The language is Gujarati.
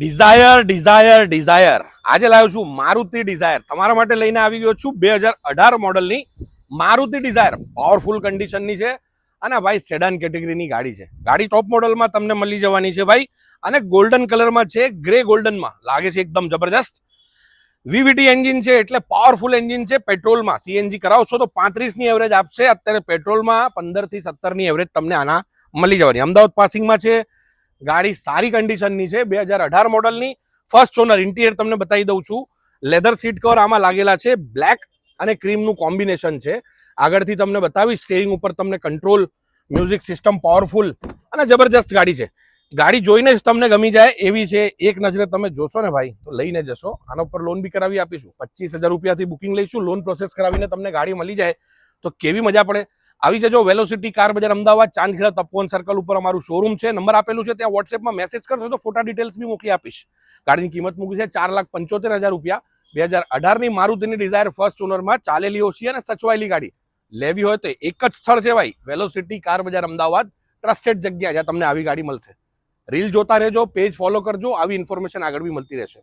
ડિઝાયર આજે લાવ્યો છું મારુતિ ડિઝાયર તમારા માટે લઈને આવી ગયો છું 2018 મોડલની મારુતિ ડિઝાયર પાવરફુલ કન્ડિશનની છે અને ભાઈ સેડાન કેટેગરીની ગાડી છે. ગાડી ટોપ મોડલમાં તમને મળી જવાની છે ભાઈ અને ગોલ્ડન કલરમાં છે, ગ્રે ગોલ્ડનમાં લાગે છે એકદમ જબરજસ્ત. વીવીટી એન્જિન છે એટલે પાવરફુલ એન્જિન છે. પેટ્રોલમાં સીએનજી કરાવશો તો 35 ની એવરેજ આપશે. અત્યારે પેટ્રોલમાં 15 થી 17 ની એવરેજ તમને આના મળી જવાની. અમદાવાદ પાસિંગમાં છે. ગાડી સારી કન્ડિશનની છે, 2018 મોડલની. First honour. ઇન્ટિરિયર તમને બતાવી દઉં છું. લેધર સીટ કવર આમાં લાગેલા છે, બ્લેક અને ક્રીમનું કોમ્બિનેશન છે. આગળથી તમને બતાવીશ. સ્ટીયરિંગ ઉપર તમને કંટ્રોલ, મ્યુઝિક સિસ્ટમ પાવરફુલ અને જબરજસ્ત ગાડી છે. ગાડી જોઈને જ તમને ગમી જાય એવી છે. એક નજરે તમે જોશો ને ભાઈ તો લઈને જશો. આના ઉપર લોન બી કરાવી આપીશું. 25,000 રૂપિયાથી બુકિંગ લઈશું. લોન પ્રોસેસ કરાવીને તમને ગાડી મળી જાય તો કેવી મજા પડે. આવી જજો. વેલોસિટી કાર બજાર, અમદાવાદ, ચાંદખેડા તપોવન સર્કલ ઉપર અમારું શોરૂમ છે. નંબર આપેલું છે, ત્યાં વોટ્સએપમાં મેસેજ કરશો તો ફોટા ડિટેલ્સ બી મોકલી આપીશ. ગાડીની કિંમત મૂકી છે 4,75,000 રૂપિયા. 2018ની મારુતિની ડિઝાયર ફર્સ્ટ ઓનરમાં, ચાલેલી ઓછી અને સચવાયેલી ગાડી લેવી હોય તો એક જ સ્થળ છે ભાઈ, વેલોસિટી કાર બજાર, અમદાવાદ. ટ્રસ્ટેડ જગ્યા જ્યાં તમને આવી ગાડી મળશે. રીલ જોતા રહેજો, પેજ ફોલો કરજો. આવી ઇન્ફોર્મેશન આગળ બી મળતી રહેશે.